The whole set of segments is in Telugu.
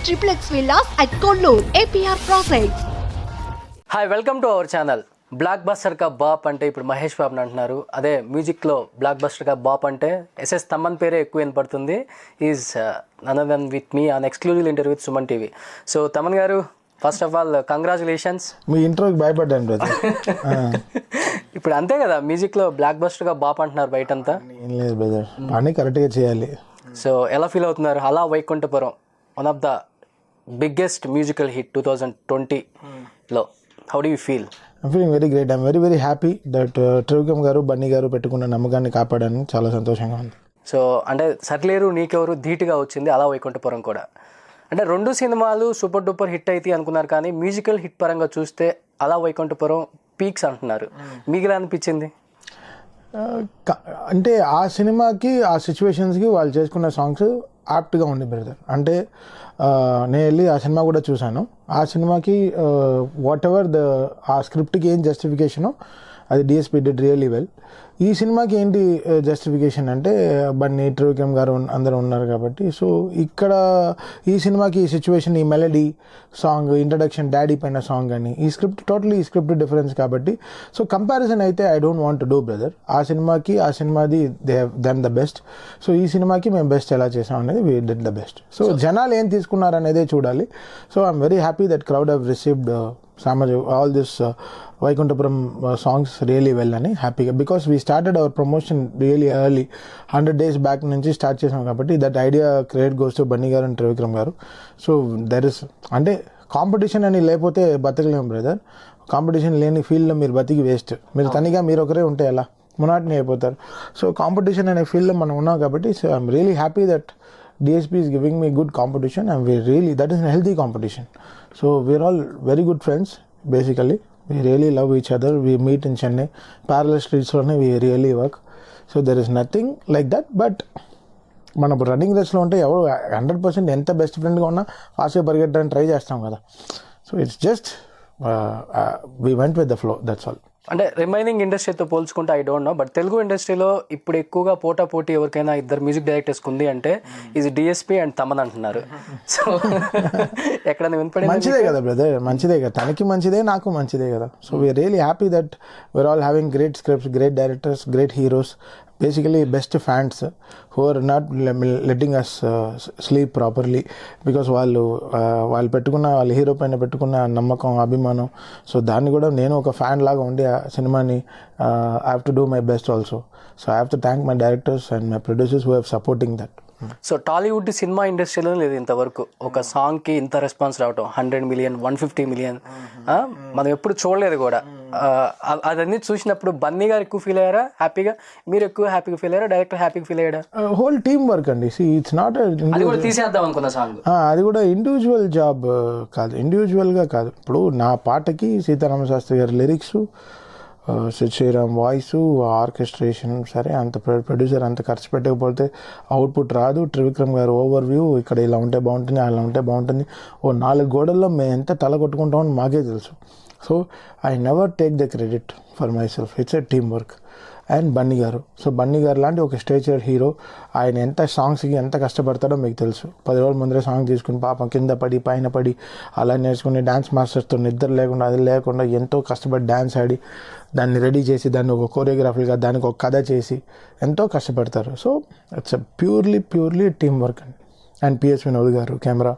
triplex villas at Kollur, APR Projects. Hi welcome to our channel. Block buster కా బాప్ అంటే ఇప్పుడు మహేష్ బాబుని అంటున్నారు. అదే మ్యూజిక్లో బ్లాక్ బస్టర్ కా బాప్ అంటే ఎస్ఎస్ తమన్ పేరే ఎక్కువ వినపడుతుంది. Is none then with me on exclusive interview with Suman TV. So Thaman garu, first of all congratulations. మీ ఇంట్రోకి భయపడ్డాను బ్రదర్. ఇప్పుడు అంతే కదా, మ్యూజిక్లో బ్లాక్ బస్టర్ గా బాప్ అంటున్నారు బయటంతా. ఏం లేదు బ్రదర్, పని కరెక్ట్గా చేయాలి. సో ఎలా ఫీల్ అవుతున్నారు? Ala Vaikunthapuram one of the biggest musical hit 2020లో. How do you feel? I'm feeling very great. I'm very very happy that Trivikram garu Bunny గారు పెట్టుకున్న నమ్మకాన్ని కాపాడని చాలా సంతోషంగా ఉంది. సో అంటే సర్లేరు నీకెవరు ధీటుగా వచ్చింది, అలా వైకుంఠపురం కూడా. అంటే రెండు సినిమాలు సూపర్ డూపర్ హిట్ అయితే అనుకున్నారు, కానీ మ్యూజికల్ హిట్ పరంగా చూస్తే అలా వైకుంఠపురం పీక్స్ అంటున్నారు. మీకు ఎలా అనిపించింది? అంటే ఆ సినిమాకి ఆ సిచ్యువేషన్స్కి వాళ్ళు చేసుకున్న సాంగ్స్ యాప్ట్గా ఉంది బ్రదర్. అంటే నేను వెళ్ళి ఆ సినిమా కూడా చూశాను. ఆ సినిమాకి వాట్ ఎవర్ ఆ స్క్రిప్ట్కి ఏం జస్టిఫికేషనో అది డిఎస్పీ డిడ్ రియల్లీ వెల్. ఈ సినిమాకి ఏంటి జస్టిఫికేషన్ అంటే బన్నీ, త్రివిక్రమ్ గారు అందరూ ఉన్నారు కాబట్టి. సో ఇక్కడ ఈ సినిమాకి ఈ సిచ్యువేషన్, ఈ మెలడీ సాంగ్, ఇంట్రడక్షన్ డాడీ పైన సాంగ్ అని, ఈ స్క్రిప్ట్ టోటలీ ఈ స్క్రిప్ట్ డిఫరెన్స్ కాబట్టి. సో కంపారిజన్ అయితే I don't want to do brother. ఆ సినిమాకి ఆ సినిమాది they have done the best. So ఈ సినిమాకి మేము బెస్ట్ ఎలా చేసాం అనేది we did the best. So జనాలు ఏం తీసుకున్నారు అనేదే చూడాలి. So I'm very happy that crowd have received all this Vaikuntapuram songs really well అని హ్యాపీగా, because we started our promotion really early. 100 days back నుంచి స్టార్ట్ చేసాం కాబట్టి that idea credit goes to Bunny గారు అండ్ త్రివిక్రమ్ గారు. సో దర్ ఇస్ అంటే కాంపిటీషన్ అని లేకపోతే బతకలేము బ్రదర్. కాంపిటీషన్ లేని ఫీల్డ్లో మీరు బతికి వేస్ట్. మీరు తనిగా మీరు ఒకరే ఉంటే ఎలా మొనాటనీ అయిపోతారు. సో కాంపిటీషన్ అనే ఫీల్డ్లో మనం ఉన్నాం కాబట్టి. So I'm really happy that DSP is giving me good competition and we really, that is a healthy competition. So we're all very good friends basically. We really love each other. We meet in Chennai, parallel streets lone we really work. So there is nothing like that. But మనం రన్నింగ్ రేస్లో ఉంటే ఎవరు 100% ఎంత బెస్ట్ ఫ్రెండ్గా ఉన్నా ఫాస్ట్గా పరిగెట్టడానికి ట్రై చేస్తాం కదా. So it's just we went with the flow, that's all. అంటే రిమైనింగ్ ఇండస్ట్రీతో పోల్చుకుంటే I don't know, but Telugu ఇండస్ట్రీలో ఇప్పుడు ఎక్కువగా పోటీ ఎవరికైనా ఇద్దరు మ్యూజిక్ డైరెక్టర్స్ ఉంది అంటే ఇది డిఎస్పీ అండ్ తమన్ అంటున్నారు. సో ఎక్కడ వినపడి మంచిదే కదా బ్రదర్, మంచిదే కదా, తనకి మంచిదే నాకు మంచిదే కదా. So we are really happy that we are all having great scripts, great directors, great heroes, basically best fans who are not letting us sleep properly because వాళ్ళు పెట్టుకున్న వాళ్ళ హీరో పైన పెట్టుకున్న నమ్మకం, అభిమానం. సో దాన్ని కూడా నేను ఒక ఫ్యాన్ లాగా ఉండి ఆ సినిమాని I have to do my best also. So I have to thank my directors and my producers who have supporting that. So Tollywood cinema ఇండస్ట్రీలో లేదు ఇంతవరకు ఒక సాంగ్కి ఇంత రెస్పాన్స్ రావటం. 100 million, 150 million మనం ఎప్పుడు చూడలేదు కూడా. అదన్నీ చూసినప్పుడు బన్నీ గారు ఎక్కువ ఫీల్ అయ్యారా హ్యాపీగా, మీరు ఎక్కువ హ్యాపీగా ఫీల్ అయ్యారా, డైరెక్టర్ హ్యాపీగా ఫీల్ అయ్యాడా? హోల్ టీమ్ వర్క్ అండి. ఇట్స్ నాట్ అది కూడా తీసేద్దాం అనుకున్న సాంగ్, అది కూడా ఇండివిజువల్ జాబ్ కాదు, ఇండివిజువల్గా కాదు. ఇప్పుడు నా పాటకి సీతారామ శాస్త్రి గారి లిరిక్స్, శ్రీరామ్ వాయిస్, ఆర్కెస్ట్రేషన్, సరే అంత ప్రొడ్యూసర్ అంత ఖర్చు పెట్టకపోతే అవుట్పుట్ రాదు. త్రివిక్రమ్ గారు ఓవర్ వ్యూ, ఇక్కడ ఇలా ఉంటే బాగుంటుంది, అలా ఉంటే బాగుంటుంది. 4 గోడల్లో మేము ఎంత తల కొట్టుకుంటామని మాకే తెలుసు. So I never take the credit for my self, it's a team work. And Bunny గారు, సో బన్నీ గారు లాంటి ఒక స్టేచర్ హీరో, ఆయన ఎంత సాంగ్స్కి ఎంత కష్టపడతాడో మీకు తెలుసు. 10 రోజుల ముందరే సాంగ్ తీసుకుని పాపం కింద పడి పైన పడి అలా నేర్చుకుని డ్యాన్స్ మాస్టర్స్తో నిద్ర లేకుండా అది లేకుండా ఎంతో కష్టపడి డ్యాన్స్ ఆడి దాన్ని రెడీ చేసి దాన్ని ఒక కోరియోగ్రఫీగా దానికి ఒక కథ చేసి ఎంతో కష్టపడతారు. So it's purely team work అండి. అండ్ పిఎస్ వినోద్ గారు camera,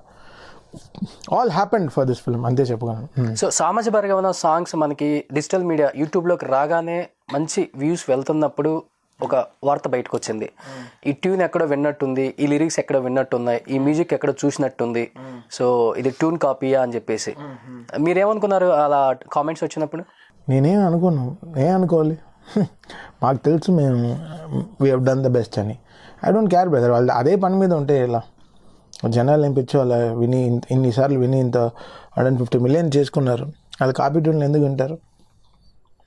all happened for this film, అంతే చెప్పగలను. సో సామాజిక వర్గమైన సాంగ్స్ మనకి డిజిటల్ మీడియా యూట్యూబ్లోకి రాగానే మంచి వ్యూస్ వెళ్తున్నప్పుడు ఒక వార్త బయటకు వచ్చింది, ఈ ట్యూన్ ఎక్కడో విన్నట్టుంది, ఈ లిరిక్స్ ఎక్కడో విన్నట్టున్నాయి, ఈ మ్యూజిక్ ఎక్కడో చూసినట్టుంది, సో ఇది ట్యూన్ కాపీయా అని చెప్పేసి. మీరేమనుకున్నారు అలా కామెంట్స్ వచ్చినప్పుడు? నేనేం అనుకున్నాను, అనుకోవాలి, మాకు తెలుసు మేము we have done the best అని. ఐ డోంట్ కేర్ బ్రదర్, వాళ్ళు అదే పని మీద ఉంటే ఎలా, జనాలు ఏం పిచ్చో అలా విని ఇన్నిసార్లు విని ఇంత 150 million చేసుకున్నారు, అది కాపీ ట్యూన్లు ఎందుకు వింటారు?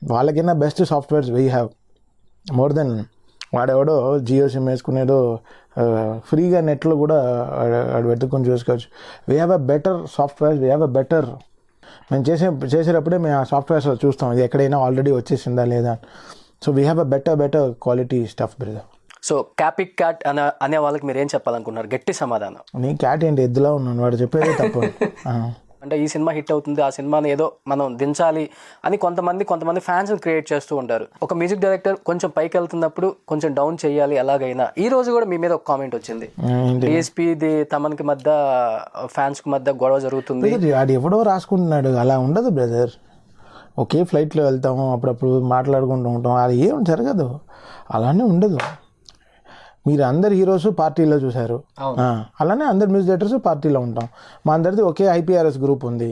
వాళ్ళకైనా best softwares we have more than వాడెవడో జియో సిమ్ వేసుకునేదో ఫ్రీగా నెట్లో కూడా వాడు వెతుక్కొని చూసుకోవచ్చు. We have a better softwares, we have a better, మేము చేసేటప్పుడే మేము ఆ సాఫ్ట్వేర్స్లో చూస్తాం ఇది ఎక్కడైనా ఆల్రెడీ వచ్చేసిందా లేదా. So we have a better quality stuff brother. So క్యాపిక్ క్యాట్ అనే వాళ్ళకి మీరు ఏం చెప్పాలనుకుంటున్నారు? గట్టి సమాధానం. నీ క్యాట్ ఏంటి ఎద్దులా ఉన్నాను, వాడు చెప్పేది తప్పు. అంటే ఈ సినిమా హిట్ అవుతుంది, ఆ సినిమాని ఏదో మనం దించాలి అని కొంతమంది ఫ్యాన్స్ క్రియేట్ చేస్తూ ఉంటారు. ఒక మ్యూజిక్ డైరెక్టర్ కొంచెం పైకి వెళ్తున్నప్పుడు కొంచెం డౌన్ చేయాలి ఎలాగైనా. ఈ రోజు కూడా మీ మీద ఒక కామెంట్ వచ్చింది, డిఎస్పీ తమన్కి మధ్య ఫ్యాన్స్ కి మధ్య గొడవ జరుగుతుంది. అది ఎవడో రాసుకుంటున్నాడు, అలా ఉండదు బ్రదర్. ఒకే ఫ్లైట్లో వెళ్తాము, అప్పుడప్పుడు మాట్లాడుకుంటూ ఉంటాం, అది ఏం జరగదు, అలానే ఉండదు. మీరు అందరు హీరోస్ పార్టీలో చూశారు, అలానే అందరు మ్యూజిక్ డైరెక్టర్స్ పార్టీలో ఉంటాం. మా అందరిది ఒకే ఐపీఆర్ఎస్ గ్రూప్ ఉంది.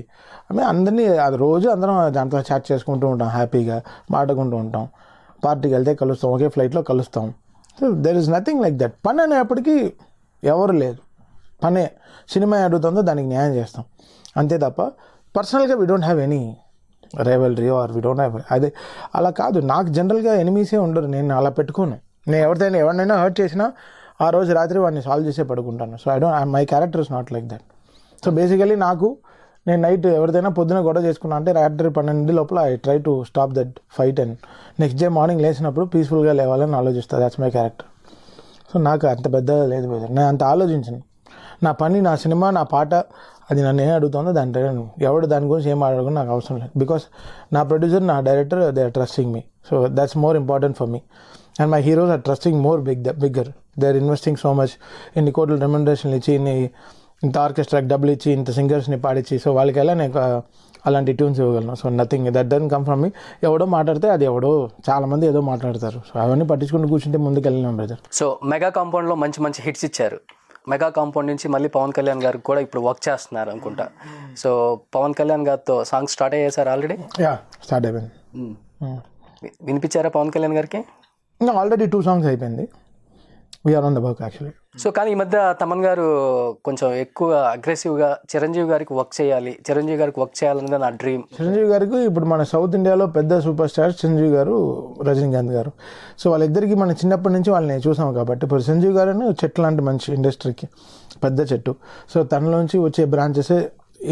అందరినీ అది రోజు అందరం దాంట్లో చాట్ చేసుకుంటూ ఉంటాం, హ్యాపీగా మాట్లాడుకుంటూ ఉంటాం. పార్టీకి వెళ్తే కలుస్తాం, ఒకే ఫ్లైట్లో కలుస్తాం. So there is nothing like that. పని అనేప్పటికీ ఎవరు లేదు, పనే. సినిమా అడుగుతుందో దానికి న్యాయం చేస్తాం అంతే తప్ప పర్సనల్గా we don't have any rivalry or we don't have అదే. అలా కాదు, నాకు జనరల్గా ఎనిమీసే ఉండరు, నేను అలా పెట్టుకోను. నేను ఎవరినైనా హర్ట్ చేసినా ఆ రోజు రాత్రి వాడిని సాల్వ్ చేసే పడుకుంటాను. So my character is not like that. So basically నేను నైట్ ఎవరిదైనా పొద్దున గొడవ చేసుకున్నా అంటే రాత్రి 12 లోపల I try to stop that fight and next day morning లేచినప్పుడు పీస్ఫుల్గా లేవాలని ఆలోచిస్తాను. That's my character. సో నాకు అంత పెద్ద లేదు, నేను అంత ఆలోచించను. నా పని, నా సినిమా, నా పాట, అది నన్ను ఏం అడుగుతుందో ఎవడు దాని గురించి ఏం అడగడం నాకు అవసరం లేదు. బికాస్ నా ప్రొడ్యూసర్, నా director, they are trusting me. So that's more important for me. And my heroes are trusting more bigger. They are investing so much. ఇన్ని కోట్ల రెమ్యునరేషన్లు ఇచ్చి, ఇంత ఆర్కెస్ట్రాకి డబ్బులు ఇచ్చి, ఇంత సింగర్స్ని పాడించి, సో వాళ్ళకి ఎలా నేను అలాంటి ట్యూన్స్ ఇవ్వగలను. So nothing that doesn't come from మీ. ఎవడో మాట్లాడితే అది చాలామంది ఏదో మాట్లాడతారు. సో అవన్నీ పట్టించుకుంటూ కూర్చుంటే ముందుకు వెళ్ళలేము బ్రదర్. సో మెగా కాంపౌండ్లో మంచి హిట్స్ ఇచ్చారు. మెగా కాంపౌండ్ నుంచి మళ్ళీ పవన్ కళ్యాణ్ గారికి కూడా ఇప్పుడు వర్క్ చేస్తున్నారు అనుకుంటా. సో పవన్ కళ్యాణ్ గారితో సాంగ్స్ స్టార్ట్ అయ్యాయి సార్ ఆల్రెడీ? స్టార్ట్ అయిపోయింది. వినిపించారా పవన్ కళ్యాణ్ గారికి? ఆల్రెడీ 2 songs అయిపోయింది. We are on the work actually. So కానీ ఈ మధ్య తమన్ గారు కొంచెం ఎక్కువ అగ్రెసివ్గా చిరంజీవి గారికి వర్క్ చేయాలనేది నా డ్రీమ్. చిరంజీవి గారికి ఇప్పుడు మన సౌత్ ఇండియాలో పెద్ద సూపర్ స్టార్ చిరంజీవి గారు, రజనీకాంత్ గారు. సో వాళ్ళిద్దరికి మనం చిన్నప్పటి నుంచి వాళ్ళని చూసాం కాబట్టి ఇప్పుడు చిరంజీవి గారు చెట్టు లాంటి మంచి ఇండస్ట్రీకి పెద్ద చెట్టు. సో తనలోంచి వచ్చే బ్రాంచెసే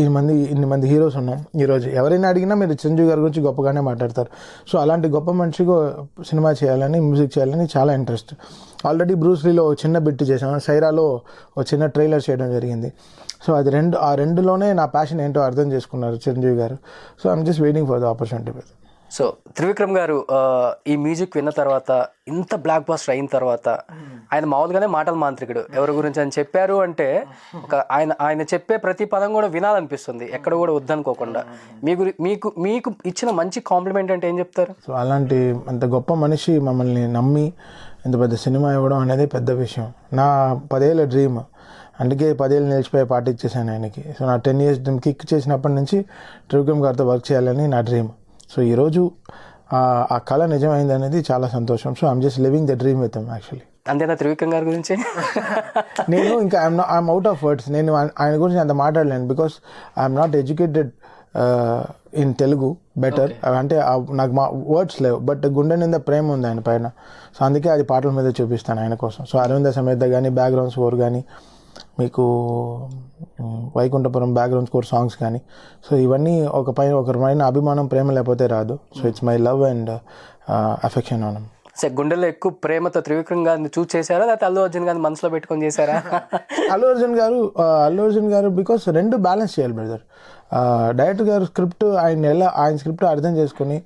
ఇన్ని మంది హీరోస్ ఉన్నాం ఈరోజు. ఎవరైనా అడిగినా మీరు చిరంజీవి గారి గురించి గొప్పగానే మాట్లాడతారు. సో అలాంటి గొప్ప మనిషిగా సినిమా చేయాలని, మ్యూజిక్ చేయాలని చాలా ఇంట్రెస్ట్. ఆల్రెడీ బ్రూస్లీలో చిన్న బిట్ చేసాం, సైరాలో ఒక చిన్న ట్రైలర్ చేయడం జరిగింది. సో ఆ రెండులోనే నా ప్యాషన్ ఏంటో అర్థం చేసుకున్నారు చిరంజీవి గారు. So I'm just waiting for the opportunity. So Trivikram గారు ఈ మ్యూజిక్ విన్న తర్వాత, ఇంత బ్లాక్ బాస్టర్ అయిన తర్వాత, ఆయన మామూలుగానే మాటల మాంత్రికుడు. ఎవరి గురించి అని చెప్పారు అంటే ఆయన చెప్పే ప్రతి పదం కూడా వినాలనిపిస్తుంది, ఎక్కడ కూడా వద్దనుకోకుండా. మీకు ఇచ్చిన మంచి కాంప్లిమెంట్ అంటే ఏం చెప్తారు? సో అలాంటి అంత గొప్ప మనిషి మమ్మల్ని నమ్మి ఇంత పెద్ద సినిమా ఇవ్వడం అనేది పెద్ద విషయం. నా 10 ఏళ్ళ డ్రీమ్, అందుకే 10 ఏళ్ళు నిలిచిపోయి పార్టీ ఇచ్చేసాను ఆయనకి. సో నా 10 years డ్రీమ్ కిక్ చేసినప్పటి నుంచి త్రివిక్రమ్ గారితో వర్క్ చేయాలని నా డ్రీమ్. సో ఈరోజు ఆ కళ నిజమైంది అనేది చాలా సంతోషం. So I'm just living the dream with him actually. అంతేనా త్రివిక్రమ్ గారి గురించి? నేను ఇంకా ఐఎమ్ అవుట్ ఆఫ్ వర్డ్స్. నేను ఆయన గురించి అంత మాట్లాడలేను because I'm not educated in Telugu better. అంటే నాకు వర్డ్స్ లేవు, బట్ గుండె నింద ప్రేమ ఉంది ఆయన పైన. సో అందుకే అది పాటల మీద చూపిస్తాను ఆయన కోసం. సో అరవింద సమేత కానీ, బ్యాక్గ్రౌండ్ స్కోర్ కానీ, మీకు వైకుంఠపురం బ్యాక్గ్రౌండ్ స్కోర్ సాంగ్స్ కానీ, సో ఇవన్నీ ఒకరిపైన అభిమానం, ప్రేమ లేకపోతే రాదు. So it's my love and affection on him. Sir గుండెల్లో ఎక్కువ ప్రేమతో త్రివిక్రమ్ గారిని చూస్ చేశారా, లేకపోతే అల్లు అర్జున్ గారిని మనసులో పెట్టుకొని చేశారా? అల్లు అర్జున్ గారు బికాస్ రెండు బ్యాలెన్స్ చేయాలి బ్రదర్. డైరెక్టర్ గారు స్క్రిప్ట్ ఆయన స్క్రిప్ట్ అర్థం చేసుకుని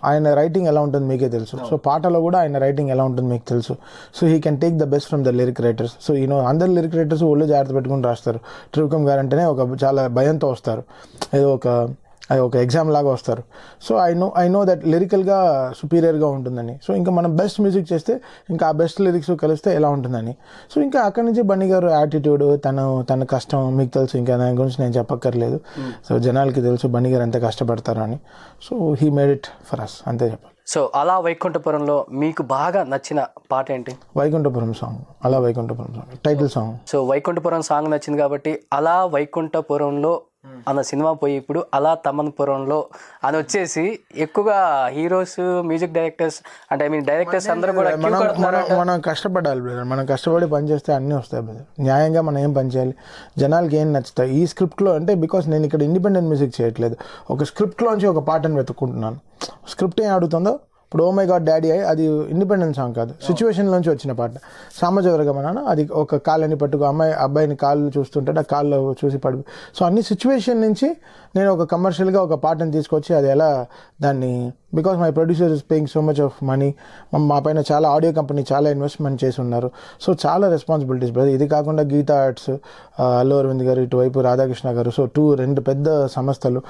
ఆయన రైటింగ్ ఎలా ఉంటుంది మీకే తెలుసు. సో పాటలో కూడా ఆయన రైటింగ్ ఎలా ఉంటుంది మీకు తెలుసు. So he can take the best from the lyric writers. So అందరు లిరిక్ రైటర్స్ ఒళ్ళు జాగ్రత్త పెట్టుకుని రాస్తారు. త్రివిక్రమ్ గారు అంటేనే చాలా భయంతో వస్తారు, ఏదో ఒక ఎగ్జామ్ లాగా వస్తారు. సో ఐ నో దట్ లిరికల్గా సుపీరియర్గా ఉంటుందని. సో ఇంకా మనం బెస్ట్ మ్యూజిక్ చేస్తే ఇంకా ఆ బెస్ట్ లిరిక్స్ కలిస్తే ఎలా ఉంటుందని. సో ఇంకా అక్కడి నుంచి బన్నీ గారు యాటిట్యూడ్, తన కష్టం మీకు తెలుసు, ఇంకా దాని గురించి నేను చెప్పక్కర్లేదు. సో జనాలకి తెలుసు బన్నీ గారు ఎంత కష్టపడతారు అని. So he made it for us, అంతే చెప్పాలి. సో అలా వైకుంఠపురంలో మీకు బాగా నచ్చిన పాట ఏంటి? వైకుంఠపురం సాంగ్, అలా Vaikunthapuram song title song. So Vaikunthapuram song నచ్చింది కాబట్టి అలా వైకుంఠపురంలో అన్న సినిమా పోయి ఇప్పుడు అలా తమన్పురంలో అని వచ్చేసి ఎక్కువగా హీరోస్, మ్యూజిక్ డైరెక్టర్స్, అంటే ఐ మీన్ డైరెక్టర్స్ అందరూ కూడా మనం కష్టపడాలి బ్రదర్. మనం కష్టపడి పని చేస్తే అన్నీ వస్తాయి బ్రదర్. న్యాయంగా మనం ఏం పని చేయాలి, జనాలకి ఏం నచ్చుతాయి ఈ స్క్రిప్ట్లో అంటే. బికాస్ నేను ఇక్కడ ఇండిపెండెంట్ మ్యూజిక్ చేయట్లేదు, ఒక స్క్రిప్ట్లోంచి ఒక పాటను వెతుక్కుంటున్నాను. స్క్రిప్ట్ ఏం అడుగుతుందో ఇప్పుడు ఓ మై గాడ్ డాడీ అది ఇండిపెండెంట్ సాంగ్ కాదు, సిచ్యువేషన్ నుంచి వచ్చిన పాట. సామాజిక వర్గమన అది ఒక కాళ్ళని పట్టుకు అబ్బాయిని కాళ్ళు చూస్తుంటాడు, ఆ కాళ్ళు చూసి పడి. సో అన్ని సిచ్యువేషన్ నుంచి నేను ఒక కమర్షియల్గా ఒక పాటను తీసుకొచ్చి అది ఎలా దాన్ని, because my producer is paying so much of money, మా పైన చాలా ఆడియో కంపెనీ చాలా ఇన్వెస్ట్మెంట్ చేసి ఉన్నారు. సో చాలా రెస్పాన్సిబిలిటీస్ బ్రదర్. ఇది కాకుండా గీతా ఆర్ట్స్, అల్లు అరవింద్ గారు, ఇటువైపు రాధాకృష్ణ గారు. సో రెండు పెద్ద సంస్థలు,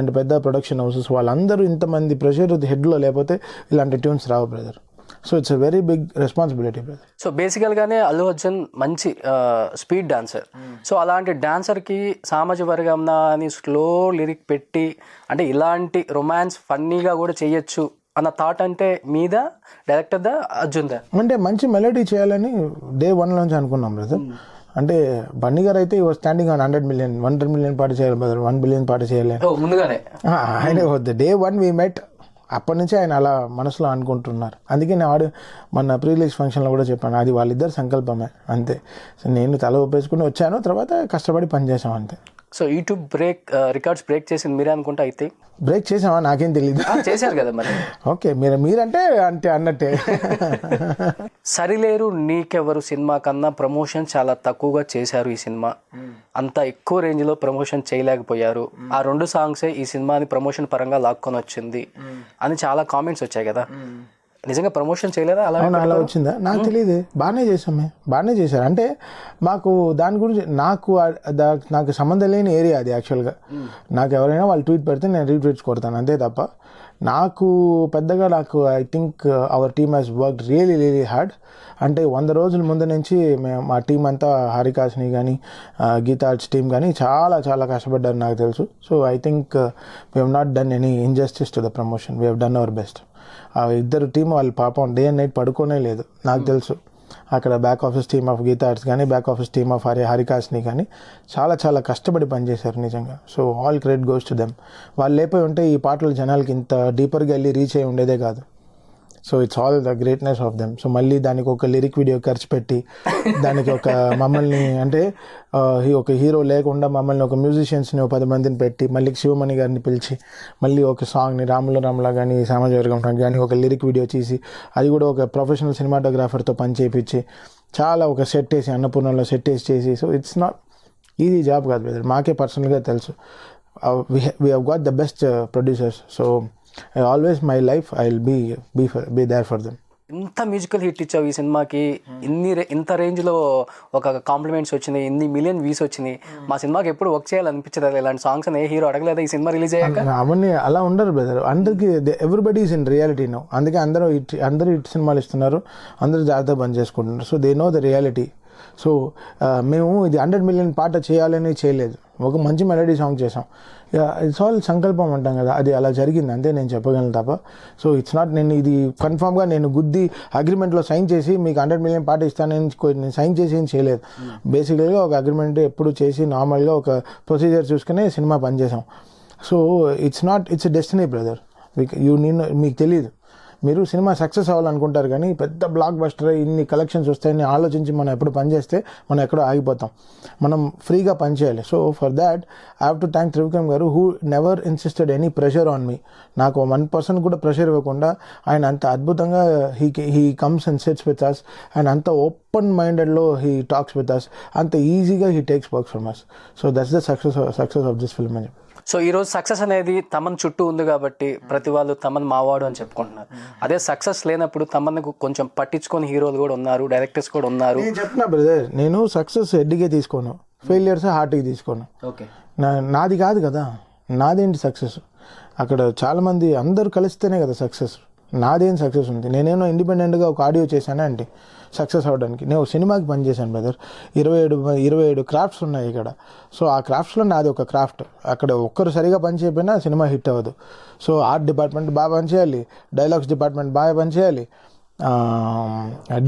రెండు పెద్ద ప్రొడక్షన్ హౌసెస్, వాళ్ళందరూ ఇంతమంది ప్రెషర్ హెడ్లో లేకపోతే ఇలాంటి ట్యూన్స్ రావు brother. So it's a very big responsibility brother. So బేసికల్గానే అల్లు అర్జున్ మంచి స్పీడ్ డాన్సర్. సో అలాంటి డాన్సర్కి సామాజిక వర్గం అని స్లో లిరిక్ పెట్టి అంటే ఇలాంటి రొమాన్స్ ఫన్నీగా కూడా చేయొచ్చు అన్న థాట్ అంటే మీద డైరెక్టర్ దా అర్జున్ దా? అంటే మంచి మెలోడీ చేయాలని డే 1 నుంచి అనుకున్నాం బ్రదర్. అంటే బన్నీ గారు అయితే స్టాండింగ్ ఆన్ 100 మిలియన్ పాట చేయాలి బ్రదర్, 1 బిలియన్ పాట చేయాలి ముందుగానే. ఆయన డే 1 వీ మెట్, అప్పటి నుంచి ఆయన అలా మనసులో అనుకుంటున్నారు. అందుకే నేను మన ప్రీ రిలీజ్ ఫంక్షన్లో కూడా చెప్పాను, అది వాళ్ళిద్దరు సంకల్పమే అంతే. సో నేను తల ఒప్పేసుకుని వచ్చాను, తర్వాత కష్టపడి పనిచేసాం అంతే. సో యూట్యూబ్ రికార్డ్స్ బ్రేక్ చేసింది మీరే అనుకుంటా అయితే? బ్రేక్ చేసామా నాకేం తెలియదు. చేశారు కదా మరి. ఓకే, మీరంటే అంటే అన్నట్టే. సరిలేరు నీకెవరు సినిమా కన్నా ప్రమోషన్ చాలా తక్కువగా చేశారు ఈ సినిమా, అంత ఎక్కువ రేంజ్లో ప్రమోషన్ చేయలేకపోయారు. ఆ 2 సాంగ్సే ఈ సినిమాని ప్రమోషన్ పరంగా లాక్కొని వచ్చింది అని చాలా కామెంట్స్ వచ్చాయి కదా. నిజంగా ప్రమోషన్ చేయలేదా? అలా వచ్చిందా నాకు తెలియదు. బాగానే చేశారు. అంటే మాకు దాని గురించి నాకు సంబంధం లేని ఏరియా అది. యాక్చువల్గా నాకు ఎవరైనా వాళ్ళు ట్వీట్ పెడితే నేను రీట్వీట్స్ కొడతాను అంతే తప్ప నాకు పెద్దగా I think our team has work really hard. అంటే 100 రోజుల ముందు నుంచి మా టీం అంతా హారికాస్ని కానీ గీతా ఆర్ట్స్ టీం కానీ చాలా చాలా కష్టపడ్డారు నాకు తెలుసు. So I think we have not done any injustice to the promotion, we have done our best. ఆ ఇద్దరు టీం వాళ్ళు పాపం డే అండ్ నైట్ పడుకోనే లేదు నాకు తెలుసు. అక్కడ back office team of Geetha Arts కానీ బ్యాక్ ఆఫీస్ టీమ్ ఆఫ్ హారికాస్ని కానీ చాలా చాలా కష్టపడి పనిచేశారు నిజంగా. So all credit goes to them. వాళ్ళు లేకపోయి ఉంటే ఈ పాటలు జనాలకి ఇంత డీపర్గా వెళ్ళి రీచ్ అయ్యి ఉండేదే కాదు. So it's all the greatness of them. So మళ్ళీ దానికి ఒక లిరిక్ వీడియో ఖర్చు పెట్టి దానికి ఒక మమ్మల్ని అంటే ఒక హీరో లేకుండా మమ్మల్ని ఒక మ్యూజిషియన్స్ని 10 మందిని పెట్టి మళ్ళీ శివమణి గారిని పిలిచి మళ్ళీ ఒక సాంగ్ని రాముల కానీ సామాజిక వర్గం కానీ ఒక లిరిక్ వీడియో చేసి అది కూడా ఒక ప్రొఫెషనల్ సినిమాటోగ్రాఫర్తో పని చేయించి చాలా ఒక సెట్ వేసి అన్నపూర్ణలో సెట్ వేసి చేసి. So it's not easy job కాదు బ్రదర్, మాకే పర్సనల్గా తెలుసు. We have got the best producers. So always my life I will be there for them. ఇంత మ్యూజికల్ హిట్ ఇచ్చావు ఈ సినిమాకి, ఇంత రేంజ్లో ఒక కాంప్లిమెంట్స్ వచ్చినాయి, ఇన్ని మిలియన్ వ్యూస్ వచ్చినాయి. మా సినిమాకి ఎప్పుడు వర్క్ చేయాలనిపించదు, ఇలాంటి సాంగ్స్ అని ఏ హీరో అడగలేదా ఈ సినిమా రిలీజ్ అయ్యాక? అవన్నీ అలా ఉండరు బ్రదర్, అందరికి everybody is in reality no. అందుకే అందరూ హిట్ సినిమాలు ఇస్తున్నారు, అందరూ జాగ్రత్తగా బంద్ చేసుకుంటున్నారు. So they know the reality. So మేము ఇది 100 మిలియన్ పాట చేయాలని చేయలేదు, ఒక మంచి మెలడీ సాంగ్ చేసాం. ఇట్స్ ఆల్ సంకల్పం అంటాం కదా, అది అలా జరిగింది అంతే నేను చెప్పగలను తప్ప. సో ఇట్స్ నాట్ నేను ఇది కన్ఫామ్గా నేను గుద్ది అగ్రిమెంట్లో సైన్ చేసి మీకు 100 మిలియన్ పాట ఇస్తానని నేను సైన్ చేసి ఏం చేయలేదు. బేసికల్గా ఒక అగ్రిమెంట్ ఎప్పుడు చేసి నార్మల్గా ఒక ప్రొసీజర్ చూసుకునే సినిమా పనిచేసాం. So it's destiny brother. మీకు తెలియదు, మీరు సినిమా సక్సెస్ అవ్వాలనుకుంటారు కానీ పెద్ద బ్లాక్ బస్టర్ ఇన్ని కలెక్షన్స్ వస్తాయని ఆలోచించి మనం ఎప్పుడు పనిచేస్తే మనం ఎక్కడో ఆగిపోతాం. మనం ఫ్రీగా పనిచేయాలి. So for that I have to thank Trivikram garu who never insisted any pressure on me. నాకు 1% కూడా ప్రెషర్ ఇవ్వకుండా ఆయన అంత అద్భుతంగా he comes and sits with us and అంత ఓపెన్ మైండెడ్లో హీ టాక్స్ విత్ అస్, అంత ఈజీగా he takes work from us. So that's the success of this film అని చెప్పి. సో ఈరోజు సక్సెస్ అనేది తమన్ చుట్టూ ఉంది కాబట్టి ప్రతి వాళ్ళు తమన్ మావాడు అని చెప్పుకుంటున్నారు. అదే సక్సెస్ లేనప్పుడు తమన్ కొంచెం పట్టించుకొని హీరోలు కూడా ఉన్నారు, డైరెక్టర్స్ కూడా ఉన్నారు. నేను చెప్తున్నా బ్రదర్, నేను సక్సెస్ హెడ్కే తీసుకోను, ఫెయిలియర్స్ హార్ట్కి తీసుకోను. ఓకే, నాది కాదు కదా, నాదేంటి సక్సెస్? అక్కడ చాలామంది అందరూ కలిస్తేనే కదా సక్సెస్. నాదేం సక్సెస్ ఉంది? నేనేమో ఇండిపెండెంట్గా ఒక ఆడియో చేశాను అంటే సక్సెస్ అవ్వడానికి. నేను సినిమాకి పనిచేశాను బ్రదర్. 27 క్రాఫ్ట్స్ ఉన్నాయి ఇక్కడ. సో ఆ క్రాఫ్ట్స్లో నాది ఒక క్రాఫ్ట్. అక్కడ ఒక్కరు సరిగా పని చేయకపోయినా సినిమా హిట్ అవ్వదు. సో ఆర్ట్ డిపార్ట్మెంట్ బాగా పనిచేయాలి, డైలాగ్స్ డిపార్ట్మెంట్ బాగా పనిచేయాలి,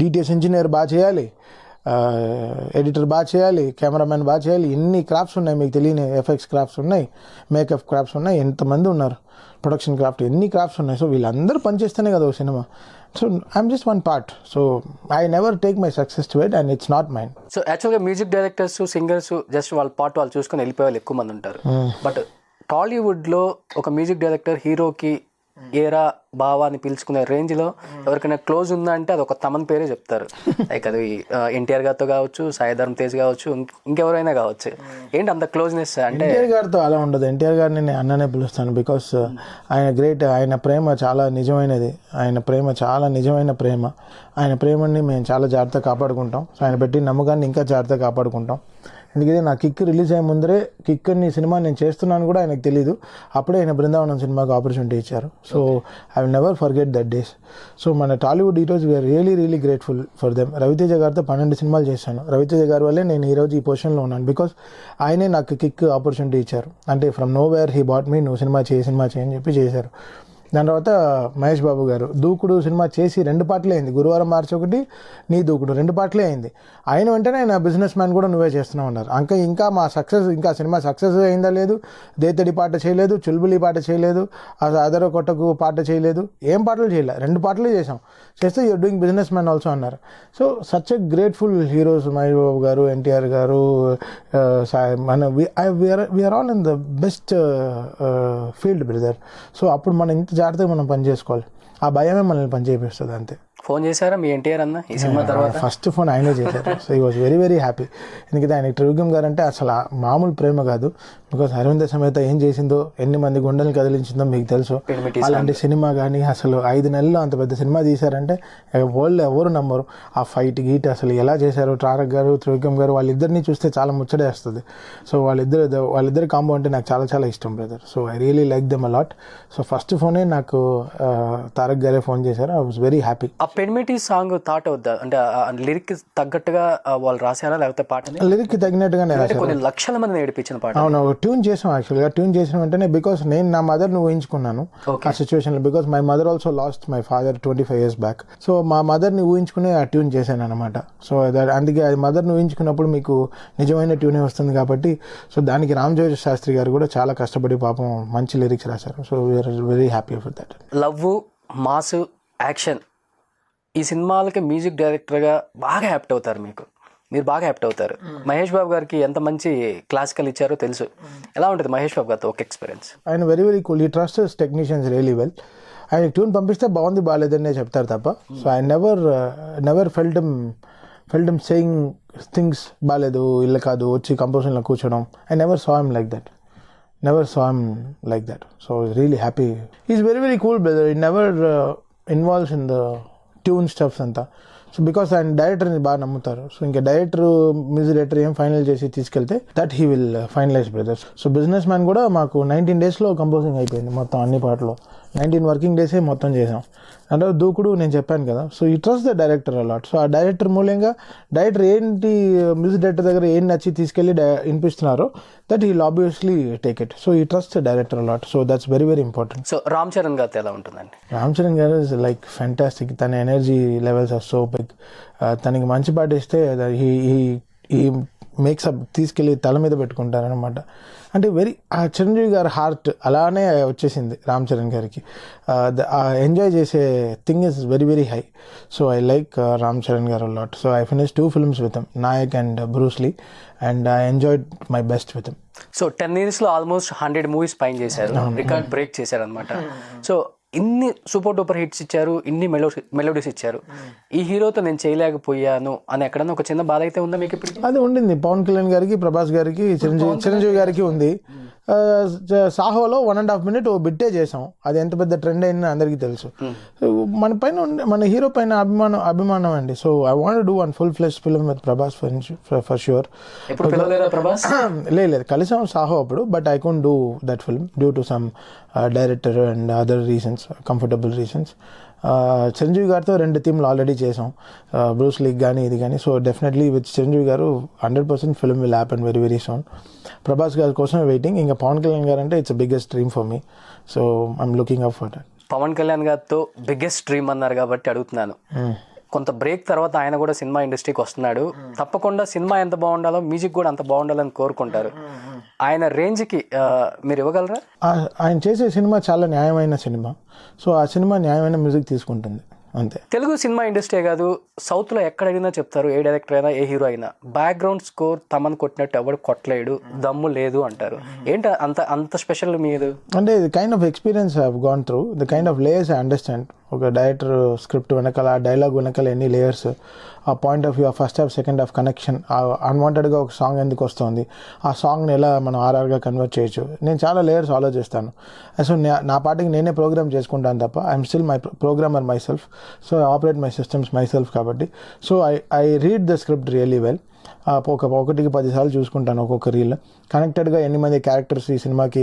డిటిఎస్ ఇంజనీర్ బాగా చేయాలి, ఎడిటర్ బాగా చేయాలి, కెమెరామెన్ బాగా చేయాలి. ఎన్ని క్రాఫ్ట్స్ ఉన్నాయి మీకు తెలియని, ఎఫెక్ట్స్ క్రాఫ్ట్స్ ఉన్నాయి, మేకప్ క్రాఫ్ట్స్ ఉన్నాయి, ఎంతమంది ఉన్నారు, ప్రొడక్షన్ క్రాఫ్ట్, ఎన్ని క్రాఫ్ట్స్ ఉన్నాయి. సో వీళ్ళందరూ పనిచేస్తేనే కదా ఒక cinema. So I'm just one part. So I never take my success to it and it's not mind. So యాక్చువల్గా మ్యూజిక్ డైరెక్టర్స్, సింగర్స్ జస్ట్ వాళ్ళ పార్ట్ వాళ్ళు చూసుకొని వెళ్ళిపోయే వాళ్ళు ఎక్కువ మంది ఉంటారు. బట్ టాలీవుడ్లో ఒక మ్యూజిక్ డైరెక్టర్ హీరోకి ఏరా బావా అని పిలుచుకునే రేంజ్లో ఎవరికైనా క్లోజ్ ఉందంటే అది ఒక తమన్ పేరే చెప్తారు. లైక్ అది ఎన్టీఆర్ గారితో కావచ్చు, సాయి ధరమ్ తేజ్ కావచ్చు, ఇంకెవరైనా కావచ్చు. ఏంటి అంత క్లోజ్నెస్ అంటే? ఎన్టీఆర్ గారితో అలా ఉండదు. ఎన్టీఆర్ గారిని నేను అన్ననే పిలుస్తాను. బికాస్ ఆయన గ్రేట్. ఆయన ప్రేమ చాలా నిజమైనది. ఆయన ప్రేమ చాలా నిజమైన ప్రేమ. ఆయన ప్రేమని మేము చాలా జాగ్రత్తగా కాపాడుకుంటాం. సో ఆయన పెట్టిన నమ్మకాన్ని ఇంకా జాగ్రత్తగా కాపాడుకుంటాం. ఎందుకంటే నా కిక్ రిలీజ్ అయ్యే ముందరే కిక్ని సినిమా నేను చేస్తున్నాను కూడా ఆయనకు తెలియదు. అప్పుడే ఆయన బృందావనం సినిమాకి ఆపర్చునిటీ ఇచ్చారు. So I will never forget that days. So మన టాలీవుడ్ ఈరోజు we are really grateful for them. Ravi Teja గారితో 12 సినిమాలు చేశాను. రవితేజ గారి వల్లే నేను ఈరోజు ఈ పొజిషన్లో ఉన్నాను. బికాస్ ఆయనే నాకు కిక్ ఆపర్చునిటీ ఇచ్చారు. అంటే from nowhere he bought me, నువ్వు సినిమా చేయని చెప్పి చేశారు. దాని తర్వాత మహేష్ బాబు గారు దూకుడు సినిమా చేసి 2 పార్ట్లే అయింది. గురువారం మార్చి 1, నీ దూకుడు 2 పార్ట్లే అయింది. ఆయన వెంటనే ఆయన బిజినెస్ మ్యాన్ కూడా నువ్వే చేస్తున్నావు అన్నారు. ఇంకా మా సక్సెస్, ఇంకా సినిమా సక్సెస్ అయిందా లేదు. దేతడి పాట చేయలేదు, చుల్బులి పాట చేయలేదు, అదరో కొట్టకు పాట చేయలేదు, ఏం పాటలు చేయలేదు. 2 పాటలు చేసాం. చేస్తే you're doing business man also అన్నారు. So such a grateful heroes Mahesh Babu garu, NTR garu, మన we're all in the best field brother. So అప్పుడు మనం ఇంత జాగ్రత్తగా మనం పని చేసుకోవాలి. ఆ భయమే మనల్ని పని చేపిస్తుంది అంతే. ఫోన్ చేశారా మీ ఎన్టీఆర్ అన్న ఈ సినిమా తర్వాత? ఫస్ట్ ఫోన్ ఆయనే చేశారు. సో ఈ వాజ్ వెరీ హ్యాపీ. ఎందుకంటే ఆయన త్రివిక్రమ్ గారు అంటే అసలు మామూలు ప్రేమ కాదు. బికాస్ అరవింద సమేత ఏం చేసిందో, ఎన్ని మంది గుండెలు కదిలించిందో మీకు తెలుసు. అలాంటి సినిమా కానీ అసలు 5 నెలల్లో అంత పెద్ద సినిమా తీశారంటే వరల్డ్ ఎవరు నమ్మరు. ఆ ఫైట్ గీట్ అసలు ఎలా చేశారు తారక్ గారు, త్రివిక్రమ్ గారు, వాళ్ళిద్దరిని చూస్తే చాలా ముచ్చటేస్తుంది. సో వాళ్ళిద్దరి కాంబో అంటే నాకు చాలా ఇష్టం brother. So I really like them a lot. So first ఫోనే నాకు తారక్ గారే ఫోన్ చేశారు. I was very happy. ఆ పెన్మిటీ సాంగ్ థాట్ అవుద్దా అంటే లిరిక్ తగ్గట్టుగా వాళ్ళు రాశారా లేకపోతే పాటని? లిరిక్ తగినట్టుగానే రాశారు. కొన్ని లక్షల మంది నేర్పించిన పాట. అవును, ట్యూన్ చేసాం. యాక్చువల్గా ట్యూన్ చేసిన వెంటనే బికాస్ నేను నా మదర్ని ఊహించుకున్నాను ఆ సిచ్యువేషన్లో. Because my mother also lost my father 25 years back. So మా మదర్ని ఊహించుకుని ఆ ట్యూన్ చేశాను అనమాట. సో అందుకే అది మదర్ని ఊహించుకున్నప్పుడు మీకు నిజమైన ట్యూనే వస్తుంది కాబట్టి. సో దానికి రామజోగ శాస్త్రి గారు కూడా చాలా కష్టపడి పాపం మంచి లిరిక్స్ రాశారు. So we are very happy for that. Love, mass, action ఈ సినిమాలకి మ్యూజిక్ డైరెక్టర్గా బాగా యాప్ట్ అవుతారు. మీరు బాగా యాప్ట్ అవుతారు. మహేష్ బాబు గారికి ఎంత మంచి క్లాసికల్ ఇచ్చారో తెలుసు. ఎలా ఉంటుంది మహేష్ బాబు గారితో ఒక ఎక్స్పీరియన్స్? ఆయన very cool. He trust technicians really well. ఆయన ట్యూన్ పంపిస్తే బాగుంది బాగాలేదనే చెప్తారు తప్ప. So I never felt him saying things బాగాలేదు ఇల్లు కాదు వచ్చి కంపోజిషన్లో కూర్చోడం. I never saw him like that. So really happy. He's very cool brother. He never involves in the tune stuffs అంతా. సో బికాస్ ఆయన డైరెక్టర్ని బాగా నమ్ముతారు. సో ఇంకా మ్యూజిక్ డైరెక్టర్ ఏం ఫైనల్ చేసి తీసుకెళ్తే that he will finalize brothers. So business man కూడా మాకు 19 daysలో కంపోజింగ్ అయిపోయింది మొత్తం అన్ని పాటలు. 19 working days మొత్తం చేసాం. అంటే దూకుడు నేను చెప్పాను కదా. So he trust the director a lot. So ఆ డైరెక్టర్ మూలంగా డైరెక్టర్ ఏంటి మ్యూజిక్ డైరెక్టర్ దగ్గర ఏం నచ్చి తీసుకెళ్ళి వినిపిస్తున్నారో that he'll obviously take it. So he trust the director a lot. So that's very important. So Ram Charan గారితో ఎలా ఉంటుందండి? Ram Charan garu is like fantastic. తన energy levels are so big. తనకి మంచి పాట ఇస్తే ఈ మేక్సప్ తీసుకెళ్ళి తల మీద పెట్టుకుంటారనమాట. అంటే ఆ చిరంజీవి గారి హార్ట్ అలానే వచ్చేసింది రామ్ చరణ్ గారికి. ఎంజాయ్ చేసే thing is very high. So I like Ram Charan garu lot. So I finish 2 films with him, Nayak and Bruce Lee, and I enjoyed my best with him. So 10 yearsలో ఆల్మోస్ట్ 100 movies పైన చేశారు. రికార్డ్ బ్రేక్ చేశారు అనమాట. సో ఇన్ని సూపర్ డూపర్ హిట్స్ ఇచ్చారు, ఇన్ని మెలోడీస్ ఇచ్చారు. ఈ హీరోతో నేను చేయలేకపోయాను అని ఎక్కడన్నా ఒక చిన్న బాధ అయితే ఉందా మీకు ఇప్పుడు? అది ఉండింది. పవన్ కళ్యాణ్ గారికి, ప్రభాస్ గారికి, చిరంజీవి గారికి ఉంది. సాహోలో 1.5 minute ఓ బిట్టే చేసాం. అది ఎంత పెద్ద ట్రెండ్ అయిందో అందరికీ తెలుసు. మన హీరో పైన అభిమానం అండి. So I want do one full-fledged film with Prabhas for sure. లేదు కలిసాం సాహో అప్పుడు. But I can't do that film due to some director and other reasons, comfortable reasons. Chiranjeevi గారితో 2 థీమ్లు ఆల్రెడీ చేసాం, బ్రూస్ లీగ్ కానీ ఇది కానీ. సో డెఫినెట్లీ విత్ చిరంజీవి గారు 100% film will happen very soon. Prabhas గారి కోసం వెయిటింగ్. ఇంకా పవన్ కళ్యాణ్ గారు అంటే it's biggest dream for me. So I'm looking up for that. Pawan Kalyan గారితో బిగ్గెస్ట్ డ్రీమ్ అన్నారు కాబట్టి అడుగుతున్నాను. కొంత బ్రేక్ తర్వాత ఆయన కూడా సినిమా ఇండస్ట్రీకి వస్తున్నాడు. తప్పకుండా సినిమా ఎంత బాగుండాలో మ్యూజిక్ కూడా అంత బాగుండాలని కోరుకుంటారు. ఆయన రేంజ్కి మీరు ఇవ్వగలరా? ఆయన చేసే సినిమా చాలా న్యాయమైన సినిమా. సో ఆ సినిమా న్యాయమైన మ్యూజిక్ తీసుకుంటుంది అంతే. తెలుగు సినిమా ఇండస్ట్రీ కాదు, సౌత్లో ఎక్కడైనా చెప్తారు, ఏ డైరెక్టర్ అయినా ఏ హీరో అయినా బ్యాక్గ్రౌండ్ స్కోర్ తమను కొట్టినట్టు ఎవడు కొట్టలేడు, దమ్ము లేదు అంటారు. ఏంటి అంత అంత స్పెషల్ మీద? అంటే the kind of experience I have gone through, the kind of layers I understand. ఒక డైరెక్టర్ స్క్రిప్ట్ వెనకాల, ఆ డైలాగ్ వెనకాల ఎన్ని లేయర్స్, ఆ పాయింట్ ఆఫ్ వ్యూ, ఆ first half second half connection, అన్వాంటెడ్గా ఒక సాంగ్ ఎందుకు వస్తుంది, ఆ సాంగ్ని ఎలా మనం ఆర్ఆర్గా కన్వర్ట్ చేయొచ్చు, నేను చాలా లేయర్స్ ఆలోచిస్తాను. సో నా పాటికి నేనే ప్రోగ్రామ్ చేసుకుంటాను తప్ప I'm still my programmer myself. So I operate my systems myself కాబట్టి. So I read the script really well. ఒకటికి 10 సార్లు చూసుకుంటాను ఒక్కొక్క రీల్. కనెక్టెడ్గా ఎన్ని మంది క్యారెక్టర్స్ ఈ సినిమాకి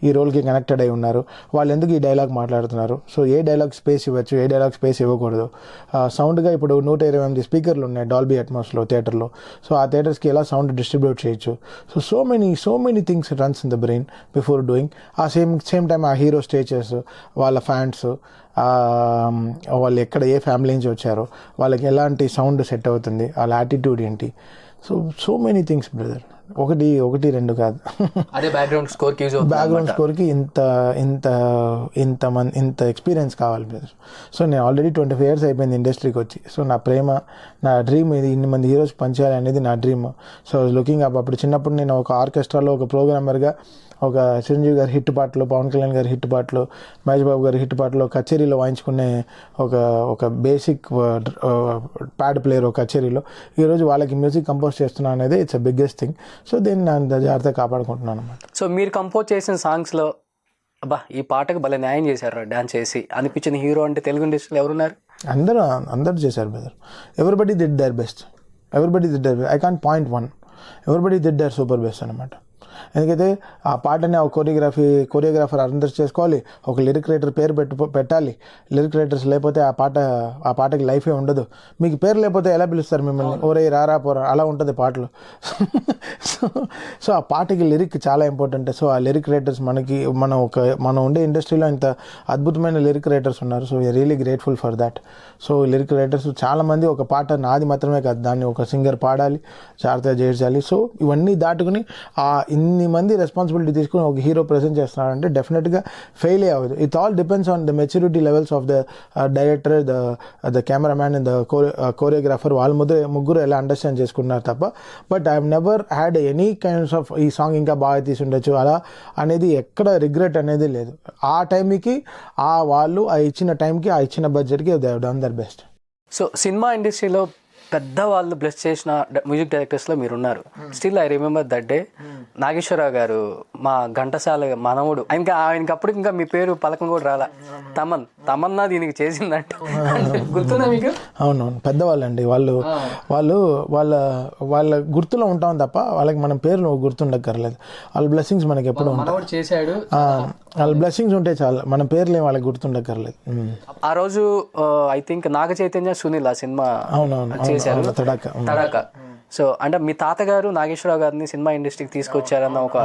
ఈ రోల్కి కనెక్టెడ్ అయి ఉన్నారు, వాళ్ళు ఎందుకు ఈ డైలాగ్ మాట్లాడుతున్నారు, సో ఏ డైలాగ్ స్పేస్ ఇవ్వచ్చు, ఏ డైలాగ్ స్పేస్ ఇవ్వకూడదు. సౌండ్గా ఇప్పుడు 128 స్పీకర్లు ఉన్నాయి డాల్బీ అట్మాస్లో థియేటర్లో. సో ఆ థియేటర్స్కి ఎలా సౌండ్ డిస్ట్రిబ్యూట్ చేయొచ్చు. So many things runs in the brain before doing. ఆ సేమ్ టైం ఆ హీరో స్టేజెస్, వాళ్ళ ఫ్యాన్స్, వాళ్ళు ఎక్కడ ఏ ఫ్యామిలీ నుంచి వచ్చారో, వాళ్ళకి ఎలాంటి సౌండ్ సెట్ అవుతుంది, వాళ్ళ యాటిట్యూడ్ ఏంటి. So many things brother. ఒకటి రెండు కాదు. అదే బ్యాక్గ్రౌండ్ స్కోర్కి ఇంత ఎక్స్పీరియన్స్ కావాలి బ్రదర్. సో నేను ఆల్రెడీ 25 years అయిపోయింది ఇండస్ట్రీకి వచ్చి. సో నా ప్రేమ, నా డ్రీమ్ ఇది, ఇన్ని మంది హీరోస్ పనిచేయాలి అనేది నా డ్రీమ్. So looking up. అప్పుడు చిన్నప్పుడు నేను ఒక ఆర్కెస్ట్రాలో ఒక ప్రోగ్రామర్గా, ఒక చిరంజీవి గారి హిట్ పాటలు, పవన్ కళ్యాణ్ గారి హిట్ పాటలు, మహేష్ బాబు గారి హిట్ పాటలు కచేరీలో వాయించుకునే ఒక బేసిక్ ప్యాడ్ ప్లేయర్ ఒక కచేరీలో. ఈరోజు వాళ్ళకి మ్యూజిక్ కంపోజ్ చేస్తున్నాను అనేది it's a biggest thing. So దీన్ని నేను జాగ్రత్తగా కాపాడుకుంటున్నాను అన్నమాట. సో మీరు కంపోజ్ చేసిన సాంగ్స్లో అబ్బా ఈ పాటకు భలే న్యాయం చేశారు డాన్స్ చేసి అనిపించిన హీరో అంటే తెలుగు ఇండస్ట్రీలో ఎవరున్నారు? అందరూ చేశారు brother. Everybody did their best. I can't point one. Everybody did there super best అనమాట. ఎందుకైతే ఆ పాటని ఒక కొరియోగ్రాఫర్ అందరూ చేసుకోవాలి, ఒక లిరిక్ రైటర్ పేరు పెట్టాలి. లిరిక్ రైటర్స్ లేకపోతే ఆ పాటకి లైఫే ఉండదు. మీకు పేరు లేకపోతే ఎలా పిలుస్తారు మిమ్మల్ని? ఓరే రారా పోరా అలా ఉంటుంది పాటలు. సో ఆ పాటకి లిరిక్ చాలా ఇంపార్టెంట్. సో ఆ లిరిక్ రైటర్స్ మనం ఉండే ఇండస్ట్రీలో ఇంత అద్భుతమైన లిరిక్ రైటర్స్ ఉన్నారు. So we are really grateful for that. So lyric writers చాలామంది, ఒక పాట నాది మాత్రమే కాదు, దాన్ని ఒక సింగర్ పాడాలి, జాగ్రత్తగా చేర్చాలి. సో ఇవన్నీ దాటుకుని ఇన్ని మంది రెస్పాన్సిబిలిటీ తీసుకుని ఒక హీరో ప్రజెంట్ చేస్తున్నాడంటే డెఫినెట్గా ఫెయిల్ అవ్వదు. It all depends on the maturity levels of the director, the cameraman and the choreographer. వాళ్ళ ముగ్గురు ఎలా అండర్స్టాండ్ చేసుకున్నారు తప్ప. But I have never had any kinds of ఈ సాంగ్ ఇంకా బాగా తీసి ఉండొచ్చు అలా అనేది ఎక్కడ రిగ్రెట్ అనేది లేదు. ఆ టైంకి వాళ్ళు ఆ ఇచ్చిన టైంకి, ఆ ఇచ్చిన బడ్జెట్కి they have done their best. So సినిమా ఇండస్ట్రీలో పెద్ద వాళ్ళు బ్లెస్ చేసిన మ్యూజిక్ డైరెక్టర్స్లో మీరున్నారు. Still I remember that day. Nageswara Rao garu మా ఘంటసాల మనవుడు. ఆయనకప్పుడు ఇంకా మీ పేరు పలకం కూడా రాలా. తమన్నా దీనికి చేసిందంట. గుర్తుందా మీకు? అవునవును, పెద్దవాళ్ళండి వాళ్ళు. వాళ్ళ గుర్తులో ఉంటాం తప్ప వాళ్ళకి మన పేరు గుర్తుండక్కర్లేదు. వాళ్ళ బ్లెస్సింగ్స్ మనకి ఎప్పుడు చేశాడు. వాళ్ళ బ్లెస్సింగ్స్ ఉంటే చాలు, మన పేర్లు వాళ్ళకి గుర్తుండక్కర్లేదు. ఆ రోజు ఐ థింక్ నాగ చైతన్య, సునీల్ ఆ సినిమా చేశారు, తడాక. సో అంటే మీ తాతగారు నాగేశ్వరరావు గారిని సినిమా ఇండస్ట్రీకి తీసుకొచ్చారన్న ఒక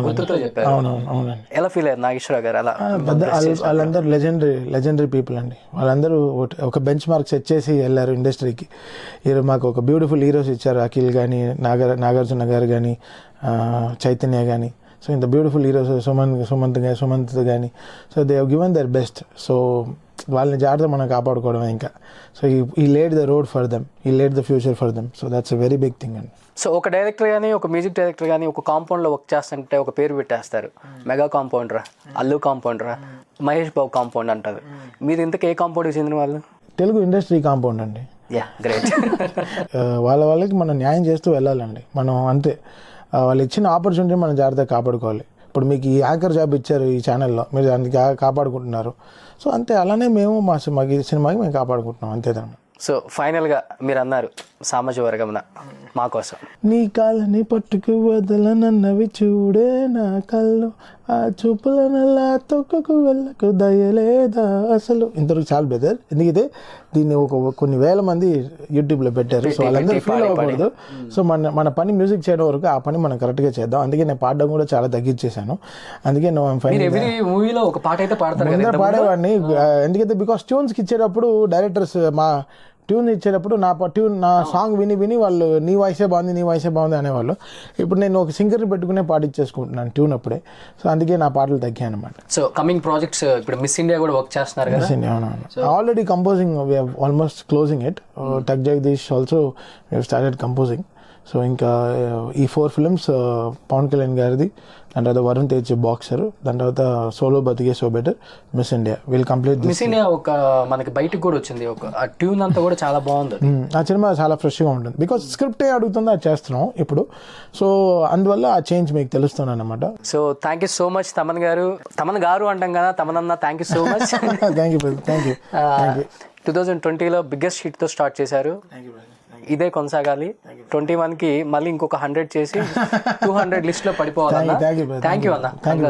గుర్తుతో చెప్పారు. ఎలా ఫీల్ అయ్యారు నాగేశ్వరరావు గారు? అలా వాళ్ళందరూ లెజెండరీ పీపుల్ అండి. వాళ్ళందరూ ఒక బెంచ్ మార్క్ సెట్ చేసి వెళ్ళారు ఇండస్ట్రీకి. మాకు ఒక బ్యూటిఫుల్ హీరోస్ ఇచ్చారు. అఖిల్ కానీ, నాగార్జున గారు కానీ, చైతన్య కానీ. సో ఇంత బ్యూటిఫుల్ హీరోస్, సుమంత్ కానీ. So they have given their best. So వాళ్ళని జాగ్రత్త మనం కాపాడుకోవడమే ఇంకా. So he laid the road for them, he laid the future for them. So that's a very big thing అండి. సో ఒక డైరెక్టర్ కానీ, ఒక మ్యూజిక్ డైరెక్టర్ కానీ ఒక కాంపౌండ్లో వర్క్ చేస్తుంటే ఒక పేరు పెట్టేస్తారు. మెగా కాంపౌండరా, అల్లు కాంపౌండరా, మహేష్ బాబు కాంపౌండ్ అంటారు. మీరు ఇంతకు ఏ కాంపౌండ్కి చెందిన వాళ్ళు? తెలుగు ఇండస్ట్రీ కాంపౌండ్ అండి. గ్రేట్. వాళ్ళకి మనం న్యాయం చేస్తూ వెళ్ళాలండి. మనం అంతే, వాళ్ళు ఇచ్చిన ఆపర్చునిటీ మనం జాగ్రత్తగా కాపాడుకోవాలి. ఇప్పుడు మీకు ఈ యాంకర్ జాబ్ ఇచ్చారు ఈ ఛానల్లో, మీరు దానికి కాపాడుకుంటున్నారు. సో అంతే, అలానే మేము మా సినిమాకి మేము కాపాడుకుంటున్నాం అంతేదన్నమాట. సో ఫైనల్గా మీరు అన్నారు సామాజిక వర్గంన మా కోసం. నీ కాళ్ళని పట్టుకు వదలనన్నవి చూడే నా కళ్ళు, ఆ చూపులనలా తొక్కకు వెళ్ళకు దయలేదా అసలు. ఇంతవరకు చాలు బ్రదర్. ఎందుకైతే దీన్ని కొన్ని వేల మంది యూట్యూబ్లో పెట్టారు. సో వాళ్ళందరూ ఫీల్ అవ్వకూడదు. సో మన పని మ్యూజిక్ చేయడం వరకు ఆ పని మనం కరెక్ట్గా చేద్దాం. అందుకే నేను పాడడం కూడా చాలా తగ్గించేశాను. అందుకే మూవీలో ఒక పాట అయితే పాడేవాడిని. ఎందుకైతే బికాస్ ట్యూన్స్కి ఇచ్చేటప్పుడు డైరెక్టర్స్ ట్యూన్ ఇచ్చేటప్పుడు నా సాంగ్ విని వాళ్ళు నీ వాయిసే బాగుంది అనేవాళ్ళు. ఇప్పుడు నేను ఒక సింగర్ని పెట్టుకునే పాటించేసుకుంటున్నాను ట్యూన్ అప్పుడే. సో అందుకే నా పాటలు తగ్గాయి అనమాట. సో కమింగ్ ప్రాజెక్ట్స్ ఇప్పుడు మిస్ ఇండియా కూడా వర్క్ చేస్తున్నారు కదా? Already composing almost closing it. Tuck Jagadish also started composing. So ఇంకా ఈ 4 ఫిల్మ్స్ పవన్ కళ్యాణ్ గారిది, దాని తర్వాత వరుణ్ తేజ్ బాక్సర్, దాని తర్వాత సోలో బతికే so better, miss India will complete. Miss India ఒక మనకి బయటకు కూడా వచ్చింది, ఒక ఆ ట్యూన్ అంతా కూడా చాలా బాగుంది. ఆ సినిమా చాలా ఫ్రెష్గా ఉంటుంది బికాస్ స్క్రిప్ట్ ఏ అడుగుతుందో అది చేస్తున్నాం ఇప్పుడు. సో అందువల్ల ఆ చేంజ్ మీకు తెలుస్తుంది అనమాట. So thank you so much Thaman garu అంటాం కదా, తమనన్న thank you so much. Thank you. 2020లో బిగ్గెస్ట్ హిట్తో స్టార్ట్ చేశారు, ఇదే కొనసాగాలి. 21కి మళ్ళీ ఇంకొక 100 చేసి 200 లిస్ట్లో పడిపోవాలన్నా. థ్యాంక్ యూ అన్న. Thank you.